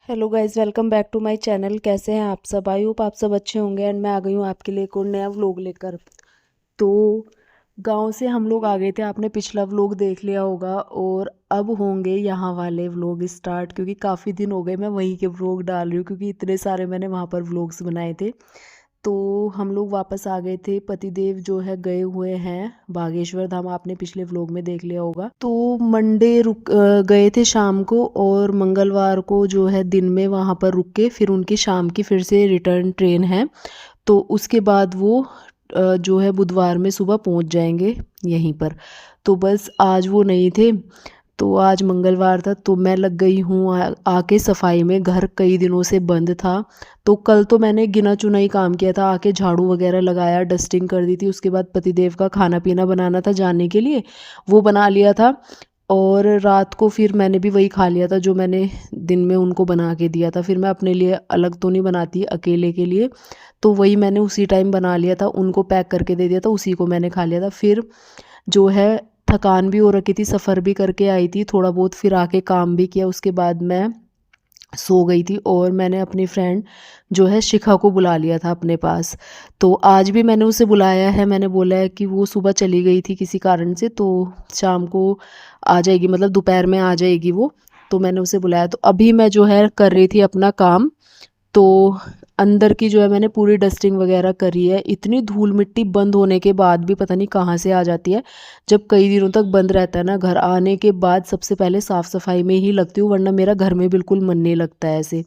Hello guys, welcome back to my channel. कैसे हैं आप सब? आई होप आप सब अच्छे होंगे। एंड मैं आ गई हूँ आपके लिए एक और नया व्लॉग लेकर। तो गांव से हम लोग आ गए थे, आपने पिछला व्लॉग देख लिया होगा। और अब होंगे यहाँ वाले व्लॉग स्टार्ट, क्योंकि काफ़ी दिन हो गए मैं वहीं के व्लॉग डाल रही हूँ, क्योंकि इतने सारे मैंने वहाँ पर व्लॉग्स बनाए थे। तो हम लोग वापस आ गए थे। पतिदेव जो है गए हुए हैं बागेश्वर धाम, आपने पिछले व्लॉग में देख लिया होगा। तो मंडे गए थे शाम को, और मंगलवार को जो है दिन में वहाँ पर रुक के फिर उनकी शाम की फिर से रिटर्न ट्रेन है। तो उसके बाद वो जो है बुधवार में सुबह पहुँच जाएंगे यहीं पर। तो बस आज वो नहीं थे, तो आज मंगलवार था तो मैं लग गई हूँ आके सफाई में। घर कई दिनों से बंद था। तो कल तो मैंने गिना चुना ही काम किया था, आके झाड़ू वगैरह लगाया, डस्टिंग कर दी थी। उसके बाद पतिदेव का खाना पीना बनाना था जाने के लिए, वो बना लिया था। और रात को फिर मैंने भी वही खा लिया था जो मैंने दिन में उनको बना के दिया था। फिर मैं अपने लिए अलग तो नहीं बनाती अकेले के लिए, तो वही मैंने उसी टाइम बना लिया था, उनको पैक करके दे दिया था, उसी को मैंने खा लिया था। फिर जो है थकान भी हो रखी थी, सफ़र भी करके आई थी थोड़ा बहुत, फिर आके काम भी किया। उसके बाद मैं सो गई थी, और मैंने अपनी फ्रेंड जो है शिखा को बुला लिया था अपने पास। तो आज भी मैंने उसे बुलाया है, मैंने बोला है कि वो सुबह चली गई थी किसी कारण से, तो शाम को आ जाएगी, मतलब दोपहर में आ जाएगी वो। तो मैंने उसे बुलाया। तो अभी मैं जो है कर रही थी अपना काम। तो अंदर की जो है मैंने पूरी डस्टिंग वगैरह करी है। इतनी धूल मिट्टी बंद होने के बाद भी पता नहीं कहाँ से आ जाती है। जब कई दिनों तक बंद रहता है ना, घर आने के बाद सबसे पहले साफ़ सफाई में ही लगती हूँ, वरना मेरा घर में बिल्कुल मन नहीं लगता है ऐसे।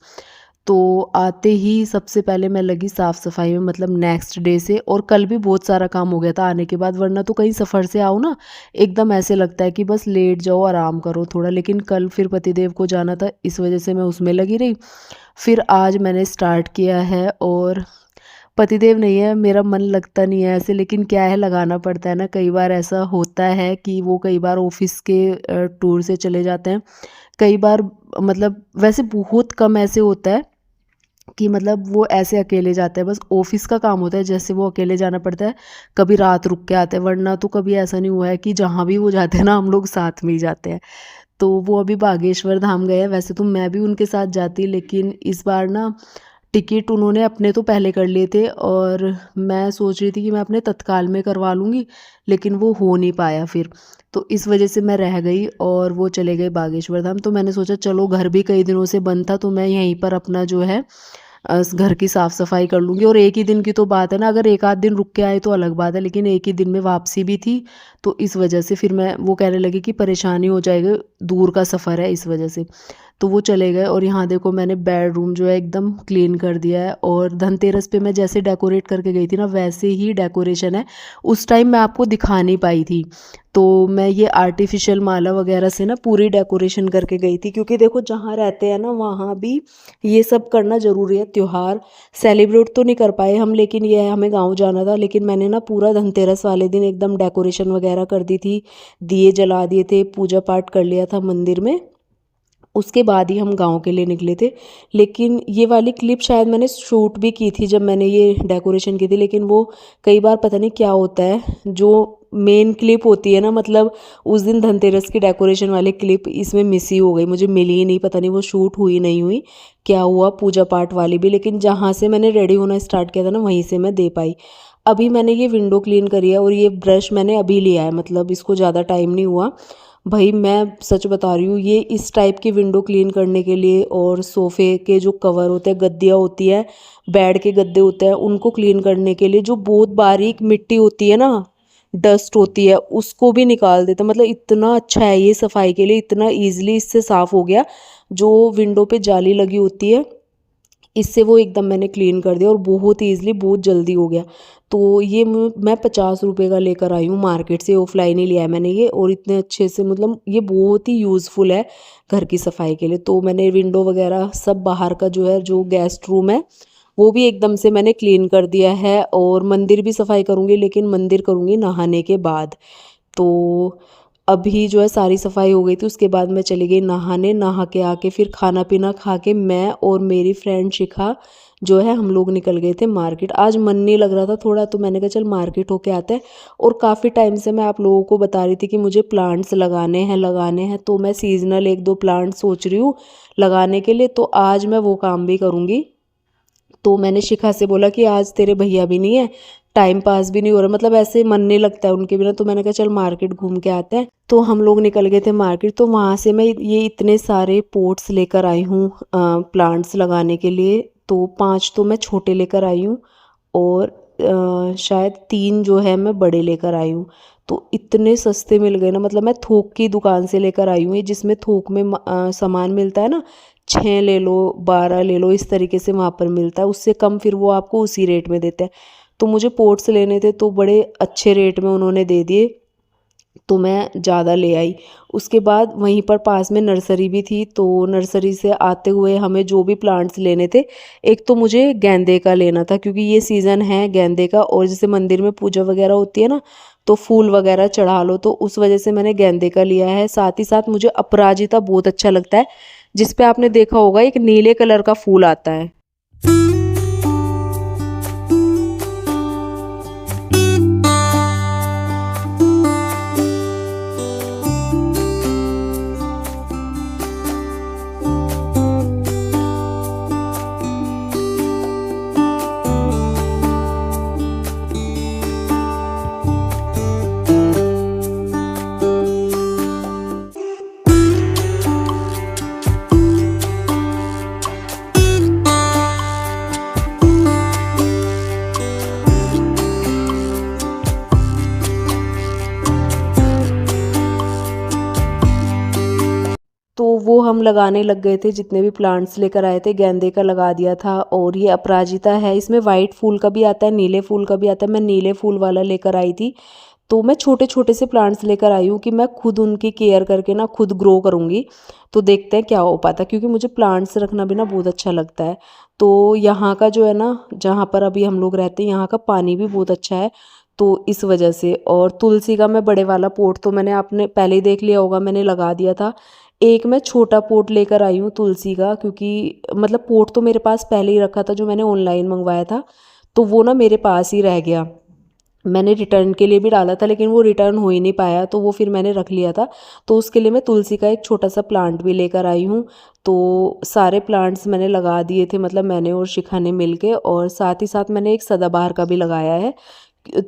तो आते ही सबसे पहले मैं लगी साफ़ सफाई में, मतलब नेक्स्ट डे से। और कल भी बहुत सारा काम हो गया था आने के बाद, वरना तो कहीं सफ़र से आओ ना, एकदम ऐसे लगता है कि बस लेट जाओ, आराम करो थोड़ा। लेकिन कल फिर पतिदेव को जाना था, इस वजह से मैं उसमें लगी रही। फिर आज मैंने स्टार्ट किया है। और पतिदेव नहीं है, मेरा मन लगता नहीं है ऐसे, लेकिन क्या है, लगाना पड़ता है ना। कई बार ऐसा होता है कि वो कई बार ऑफिस के टूर से चले जाते हैं। कई बार मतलब वैसे बहुत कम ऐसे होता है कि मतलब वो ऐसे अकेले जाते हैं, बस ऑफिस का काम होता है जैसे वो अकेले जाना पड़ता है। कभी रात रुक के आते हैं, वरना तो कभी ऐसा नहीं हुआ है कि जहाँ भी वो जाते हैं ना हम लोग साथ में ही जाते हैं। तो वो अभी बागेश्वर धाम गए हैं। वैसे तो मैं भी उनके साथ जाती, लेकिन इस बार ना टिकट उन्होंने अपने तो पहले कर लिए थे, और मैं सोच रही थी कि मैं अपने तत्काल में करवा लूँगी, लेकिन वो हो नहीं पाया फिर। तो इस वजह से मैं रह गई, और वो चले गए बागेश्वर धाम। तो मैंने सोचा चलो, घर भी कई दिनों से बंद था, तो मैं यहीं पर अपना जो है घर की साफ़ सफाई कर लूँगी। और एक ही दिन की तो बात है ना, अगर एक आध दिन रुक के आए तो अलग बात है, लेकिन एक ही दिन में वापसी भी थी। तो इस वजह से फिर मैं, वो कहने लगे कि परेशानी हो जाएगी, दूर का सफ़र है, इस वजह से। तो वो चले गए। और यहाँ देखो, मैंने बेडरूम जो है एकदम क्लीन कर दिया है। और धनतेरस पे मैं जैसे डेकोरेट करके गई थी ना, वैसे ही डेकोरेशन है। उस टाइम मैं आपको दिखा नहीं पाई थी, तो मैं ये आर्टिफिशियल माला वगैरह से ना पूरी डेकोरेशन करके गई थी, क्योंकि देखो जहाँ रहते हैं ना वहाँ भी ये सब करना ज़रूरी है। त्यौहार सेलिब्रेट तो नहीं कर पाए हम, लेकिन ये है, हमें गांव जाना था। लेकिन मैंने ना पूरा धनतेरस वाले दिन एकदम डेकोरेशन वगैरह कर दी थी, दिए जला दिए थे, पूजा पाठ कर लिया था मंदिर में। उसके बाद ही हम गांव के लिए निकले थे। लेकिन ये वाली क्लिप शायद मैंने शूट भी की थी जब मैंने ये डेकोरेशन की थी, लेकिन वो कई बार पता नहीं क्या होता है, जो मेन क्लिप होती है ना, मतलब उस दिन धनतेरस की डेकोरेशन वाली क्लिप इसमें मिस ही हो गई, मुझे मिली ही नहीं। पता नहीं वो शूट हुई नहीं हुई, क्या हुआ पूजा पाठ वाली भी। लेकिन जहाँ से मैंने रेडी होना स्टार्ट किया था ना, वहीं से मैं दे पाई। अभी मैंने ये विंडो क्लीन करी है, और ये ब्रश मैंने अभी लिया है, मतलब इसको ज़्यादा टाइम नहीं हुआ। भाई मैं सच बता रही हूँ, ये इस टाइप की विंडो क्लीन करने के लिए, और सोफ़े के जो कवर होते हैं, गद्दियाँ होती है, बेड के गद्दे होते हैं, उनको क्लीन करने के लिए जो बहुत बारीक मिट्टी होती है ना, डस्ट होती है, उसको भी निकाल देता। मतलब इतना अच्छा है ये सफाई के लिए, इतना ईजिली इससे साफ़ हो गया। जो विंडो पे जाली लगी होती है, इससे वो एकदम मैंने क्लीन कर दिया, और बहुत ईजिली, बहुत जल्दी हो गया। तो ये मैं 50 रुपये का लेकर आई हूँ मार्केट से, ऑफलाइन ही लिया है मैंने ये। और इतने अच्छे से, मतलब ये बहुत ही यूज़फुल है घर की सफाई के लिए। तो मैंने विंडो वगैरह सब, बाहर का जो है, जो गेस्ट रूम है, वो भी एकदम से मैंने क्लीन कर दिया है। और मंदिर भी सफाई करूँगी, लेकिन मंदिर करूँगी नहाने के बाद। तो अभी जो है सारी सफाई हो गई थी, उसके बाद मैं चली गई नहाने। नहा के आके फिर खाना पीना खा के मैं और मेरी फ्रेंड शिखा जो है हम लोग निकल गए थे मार्केट। आज मन नहीं लग रहा था थोड़ा, तो मैंने कहा चल मार्केट होके आते हैं। और काफ़ी टाइम से मैं आप लोगों को बता रही थी कि मुझे प्लांट्स लगाने हैं, तो मैं सीजनल एक दो प्लांट सोच रही हूँ लगाने के लिए, तो आज मैं वो काम भी करूँगी। तो मैंने शिखा से बोला कि आज तेरे भैया भी नहीं है, टाइम पास भी नहीं हो रहा, मतलब ऐसे मन नहीं लगता है उनके बिना, तो मैंने कहा चल मार्केट घूम के आते हैं। तो हम लोग निकल गए थे मार्केट। तो वहाँ से मैं ये इतने सारे पोट्स लेकर आई हूँ प्लांट्स लगाने के लिए। तो 5 तो मैं छोटे लेकर आई हूँ और शायद 3 जो है मैं बड़े लेकर आई हूँ। तो इतने सस्ते मिल गए ना, मतलब मैं थोक की दुकान से लेकर आई हूँ, ये जिसमें थोक में सामान मिलता है ना, 6 ले लो 12 ले लो, इस तरीके से वहाँ पर मिलता है, उससे कम फिर वो आपको उसी रेट में देते हैं। तो मुझे पोट्स लेने थे तो बड़े अच्छे रेट में उन्होंने दे दिए, तो मैं ज़्यादा ले आई। उसके बाद वहीं पर पास में नर्सरी भी थी, तो नर्सरी से आते हुए हमें जो भी प्लांट्स लेने थे, एक तो मुझे गेंदे का लेना था क्योंकि ये सीज़न है गेंदे का, और जैसे मंदिर में पूजा वगैरह होती है ना, तो फूल वगैरह चढ़ा लो, तो उस वजह से मैंने गेंदे का लिया है। साथ ही साथ मुझे अपराजिता बहुत अच्छा लगता है, जिस पे आपने देखा होगा एक नीले कलर का फूल आता है। तो वो हम लगाने लग गए थे, जितने भी प्लांट्स लेकर आए थे गेंदे का लगा दिया था, और ये अपराजिता है, इसमें वाइट फूल का भी आता है, नीले फूल का भी आता है, मैं नीले फूल वाला लेकर आई थी। तो मैं छोटे छोटे से प्लांट्स लेकर आई हूँ कि मैं खुद उनकी केयर करके ना खुद ग्रो करूँगी। तो देखते हैं क्या हो पाता है, क्योंकि मुझे प्लांट्स रखना भी ना बहुत अच्छा लगता है। तो यहाँ का जो है ना, जहाँ पर अभी हम लोग रहते हैं, यहाँ का पानी भी बहुत अच्छा है, तो इस वजह से। और तुलसी का मैं बड़े वाला पोट तो मैंने आपने पहले ही देख लिया होगा, मैंने लगा दिया था। एक मैं छोटा पोट लेकर आई हूँ तुलसी का, क्योंकि मतलब पोट तो मेरे पास पहले ही रखा था जो मैंने ऑनलाइन मंगवाया था, तो वो ना मेरे पास ही रह गया। मैंने रिटर्न के लिए भी डाला था लेकिन वो रिटर्न हो ही नहीं पाया, तो वो फिर मैंने रख लिया था। तो उसके लिए मैं तुलसी का एक छोटा सा प्लांट भी लेकर आई हूँ। तो सारे प्लांट्स मैंने लगा दिए थे, मतलब मैंने और शिखा ने मिल के, और साथ ही साथ मैंने एक सदाबहार का भी लगाया है।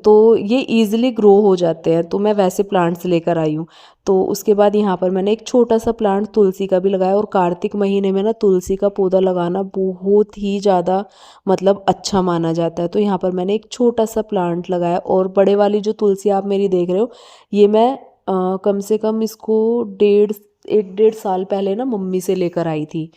तो ये इजीली ग्रो हो जाते हैं, तो मैं वैसे प्लांट्स लेकर आई हूँ। तो उसके बाद यहाँ पर मैंने एक छोटा सा प्लांट तुलसी का भी लगाया, और कार्तिक महीने में ना तुलसी का पौधा लगाना बहुत ही ज़्यादा मतलब अच्छा माना जाता है। तो यहाँ पर मैंने एक छोटा सा प्लांट लगाया, और बड़े वाली जो तुलसी आप मेरी देख रहे हो, ये मैं कम से कम इसको 1.5 साल पहले ना मम्मी से लेकर आई थी।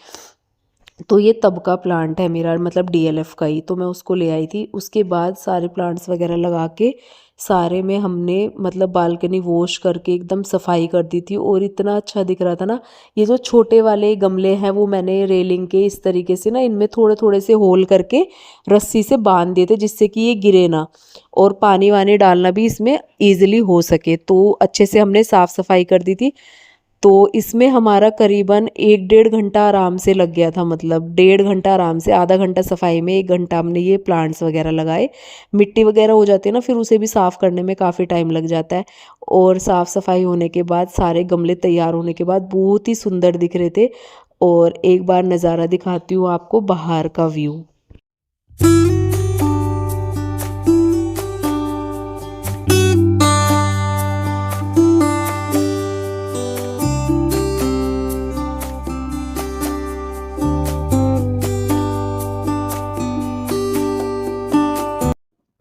तो ये तब का प्लांट है मेरा, मतलब डीएलएफ का ही, तो मैं उसको ले आई थी। उसके बाद सारे प्लांट्स वगैरह लगा के सारे में हमने मतलब बालकनी वॉश करके एकदम सफाई कर दी थी, और इतना अच्छा दिख रहा था ना। ये जो छोटे वाले गमले हैं वो मैंने रेलिंग के इस तरीके से ना इनमें थोड़े थोड़े से होल करके रस्सी से बांध दिए थे, जिससे कि ये गिरे ना, और पानी वानी डालना भी इसमें ईजिली हो सके। तो अच्छे से हमने साफ़ सफाई कर दी थी। तो इसमें हमारा करीबन 1-1.5 घंटा आराम से लग गया था, मतलब 1.5 घंटा आराम से, आधा घंटा सफाई में, 1 घंटा हमने ये प्लांट्स वगैरह लगाए। मिट्टी वगैरह हो जाती है ना, फिर उसे भी साफ़ करने में काफ़ी टाइम लग जाता है। और साफ़ सफाई होने के बाद सारे गमले तैयार होने के बाद बहुत ही सुंदर दिख रहे थे। और एक बार नज़ारा दिखाती हूँ आपको बाहर का व्यू।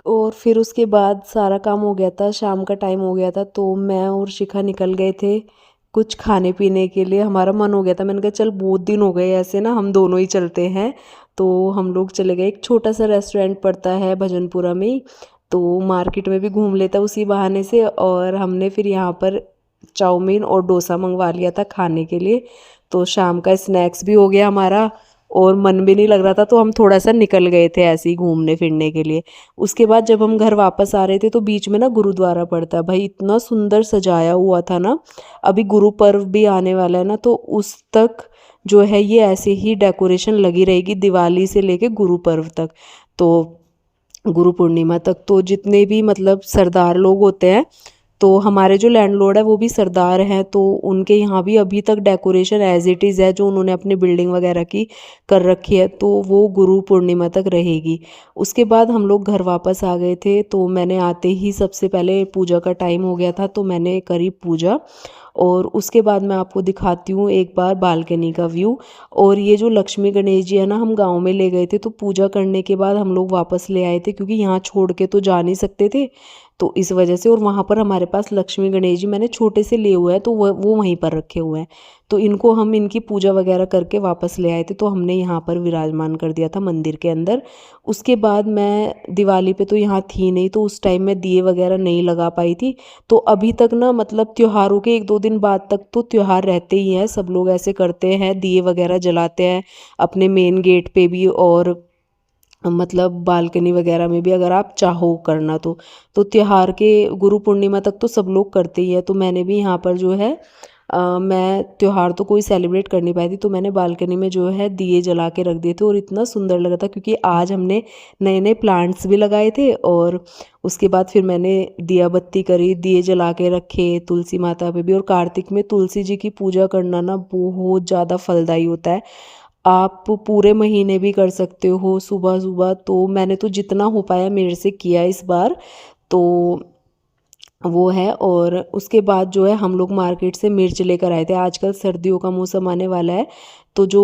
और फिर उसके बाद सारा काम हो गया था, शाम का टाइम हो गया था, तो मैं और शिखा निकल गए थे कुछ खाने पीने के लिए। हमारा मन हो गया था, मैंने कहा चल बहुत दिन हो गए ऐसे ना, हम दोनों ही चलते हैं। तो हम लोग चले गए, एक छोटा सा रेस्टोरेंट पड़ता है भजनपुरा में ही, तो मार्केट में भी घूम लेता उसी बहाने से। और हमने फिर यहाँ पर चाउमीन और डोसा मंगवा लिया था खाने के लिए। तो शाम का स्नैक्स भी हो गया हमारा, और मन भी नहीं लग रहा था, तो हम थोड़ा सा निकल गए थे ऐसे ही घूमने फिरने के लिए। उसके बाद जब हम घर वापस आ रहे थे तो बीच में ना गुरुद्वारा पड़ता है भाई, इतना सुंदर सजाया हुआ था ना। अभी गुरु पर्व भी आने वाला है ना, तो उस तक जो है ये ऐसे ही डेकोरेशन लगी रहेगी, दिवाली से लेके गुरु पर्व तक, तो गुरु पूर्णिमा तक। तो जितने भी मतलब सरदार लोग होते हैं, तो हमारे जो लैंडलॉर्ड है वो भी सरदार हैं, तो उनके यहाँ भी अभी तक डेकोरेशन एज इट इज़ है, जो उन्होंने अपनी बिल्डिंग वगैरह की कर रखी है, तो वो गुरु पूर्णिमा तक रहेगी। उसके बाद हम लोग घर वापस आ गए थे, तो मैंने आते ही सबसे पहले पूजा का टाइम हो गया था, तो मैंने करी पूजा। और उसके बाद मैं आपको दिखाती हूँ एक बार बालकनी का व्यू। और ये जो लक्ष्मी गणेश जी है ना, हम गांव में ले गए थे, तो पूजा करने के बाद हम लोग वापस ले आए थे, क्योंकि यहाँ छोड़ के तो जा नहीं सकते थे, तो इस वजह से। और वहाँ पर हमारे पास लक्ष्मी गणेश जी मैंने छोटे से लिए हुए हैं, तो वो वहीं पर रखे हुए हैं, तो इनको हम इनकी पूजा वगैरह करके वापस ले आए थे, तो हमने यहाँ पर विराजमान कर दिया था मंदिर के अंदर। उसके बाद मैं दिवाली पे तो यहाँ थी नहीं, तो उस टाइम मैं दिए वगैरह नहीं लगा पाई थी। तो अभी तक ना मतलब त्योहारों के 1-2 दिन बाद तक तो त्योहार रहते ही हैं, सब लोग ऐसे करते हैं, दिए वगैरह जलाते हैं अपने मेन गेट पे भी, और मतलब बालकनी वगैरह में भी, अगर आप चाहो करना तो त्योहार के गुरु पूर्णिमा तक तो सब लोग करते ही है। तो मैंने भी यहाँ पर जो है मैं त्योहार तो कोई सेलिब्रेट कर नहीं पाई थी, तो मैंने बालकनी में जो है दिए जला के रख दिए थे, और इतना सुंदर लग रहा था, क्योंकि आज हमने नए नए प्लांट्स भी लगाए थे। और उसके बाद फिर मैंने दिया बत्ती करी, दिए जला के रखे तुलसी माता पे भी। और कार्तिक में तुलसी जी की पूजा करना ना बहुत ज़्यादा फलदायी होता है, आप पूरे महीने भी कर सकते हो सुबह सुबह। तो मैंने तो जितना हो पाया मेरे से किया इस बार, तो वो है। और उसके बाद जो है हम लोग मार्केट से मिर्च लेकर आए थे, आजकल सर्दियों का मौसम आने वाला है, तो जो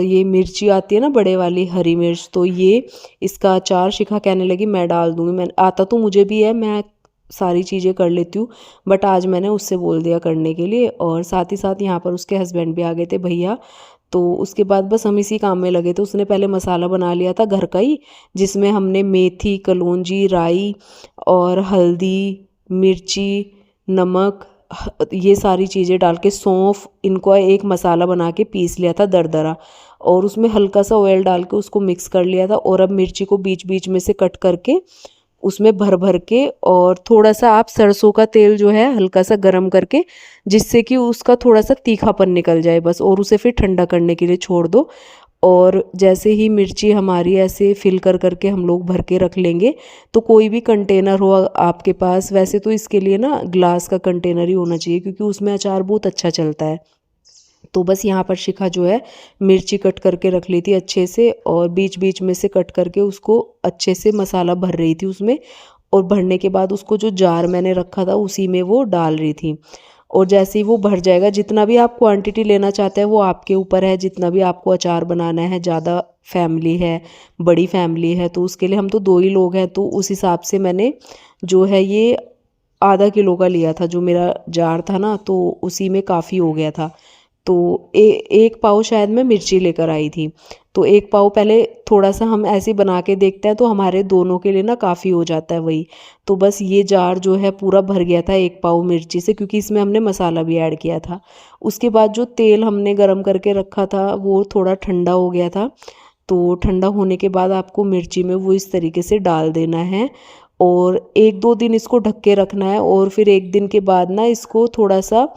ये मिर्ची आती है ना बड़े वाली हरी मिर्च, तो ये इसका अचार शिखा कहने लगी मैं डाल दूँगी। मैं आता तो मुझे भी है, मैं सारी चीज़ें कर लेती हूँ, बट आज मैंने उससे बोल दिया करने के लिए। और साथ ही साथ यहाँ पर उसके हस्बैंड भी आ गए थे भैया, तो उसके बाद बस हम इसी काम में लगे थे। उसने पहले मसाला बना लिया था घर का ही, जिसमें हमने मेथी, कलौंजी, राई और हल्दी, मिर्ची, नमक, ये सारी चीज़ें डाल के, सौंफ, इनको एक मसाला बना के पीस लिया था दरदरा, और उसमें हल्का सा ऑयल डाल के उसको मिक्स कर लिया था। और अब मिर्ची को बीच बीच में से कट करके उसमें भर भर के, और थोड़ा सा आप सरसों का तेल जो है हल्का सा गरम करके, जिससे कि उसका थोड़ा सा तीखापन निकल जाए बस, और उसे फिर ठंडा करने के लिए छोड़ दो। और जैसे ही मिर्ची हमारी ऐसे फिल कर करके हम लोग भर के रख लेंगे, तो कोई भी कंटेनर हो आपके पास, वैसे तो इसके लिए ना ग्लास का कंटेनर ही होना चाहिए, क्योंकि उसमें अचार बहुत अच्छा चलता है। तो बस यहाँ पर शिखा जो है मिर्ची कट करके रख ली थी अच्छे से, और बीच बीच में से कट करके उसको अच्छे से मसाला भर रही थी उसमें। और भरने के बाद उसको जो जार मैंने रखा था उसी में वो डाल रही थी। और जैसे ही वो भर जाएगा, जितना भी आप क्वांटिटी लेना चाहते हैं वो आपके ऊपर है, जितना भी आपको अचार बनाना है, ज़्यादा फैमिली है, बड़ी फैमिली है, तो उसके लिए हम तो 2 ही लोग हैं, तो उस हिसाब से मैंने जो है ये आधा किलो का लिया था, जो मेरा जार था ना, तो उसी में काफ़ी हो गया था। तो एक पाव शायद मैं मिर्ची लेकर आई थी, तो एक पाव पहले थोड़ा सा हम ऐसे बना के देखते हैं, तो हमारे दोनों के लिए ना काफ़ी हो जाता है वही। तो बस ये जार जो है पूरा भर गया था एक पाव मिर्ची से, क्योंकि इसमें हमने मसाला भी ऐड किया था। उसके बाद जो तेल हमने गरम करके रखा था वो थोड़ा ठंडा हो गया था, तो ठंडा होने के बाद आपको मिर्ची में वो इस तरीके से डाल देना है, और 1-2 दिन इसको ढक के रखना है। और फिर 1 दिन के बाद ना इसको थोड़ा सा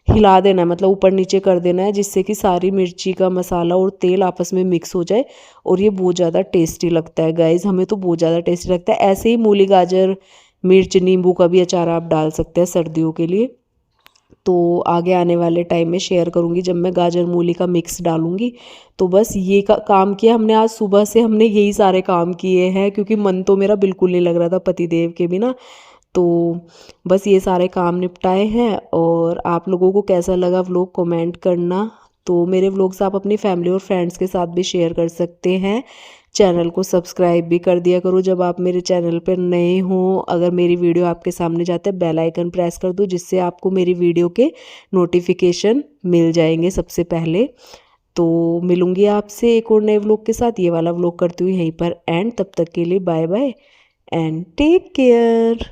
हिला देना है, मतलब ऊपर नीचे कर देना है, जिससे कि सारी मिर्ची का मसाला और तेल आपस में मिक्स हो जाए, और ये बहुत ज़्यादा टेस्टी लगता है गाइज़, हमें तो बहुत ज़्यादा टेस्टी लगता है। ऐसे ही मूली, गाजर, मिर्च, नींबू का भी अचार आप डाल सकते हैं सर्दियों के लिए। तो आगे आने वाले टाइम में शेयर करूँगी जब मैं गाजर मूली का मिक्स डालूँगी। तो बस ये काम किया हमने, आज सुबह से हमने यही सारे काम किए हैं, क्योंकि मन तो मेरा बिल्कुल नहीं लग रहा था पतिदेव के बिना। तो बस ये सारे काम निपटाए हैं। और आप लोगों को कैसा लगा व्लॉग कमेंट करना। तो मेरे व्लॉग्स आप अपनी फैमिली और फ्रेंड्स के साथ भी शेयर कर सकते हैं। चैनल को सब्सक्राइब भी कर दिया करो जब आप मेरे चैनल पर नए हों। अगर मेरी वीडियो आपके सामने जाते हैं, बेल आइकन प्रेस कर दो, जिससे आपको मेरी वीडियो के नोटिफिकेशन मिल जाएंगे सबसे पहले। तो मिलूंगी आपसे एक और नए व्लॉग के साथ। ये वाला व्लॉग करती हूँ यहीं पर एंड, तब तक के लिए bye bye and take care.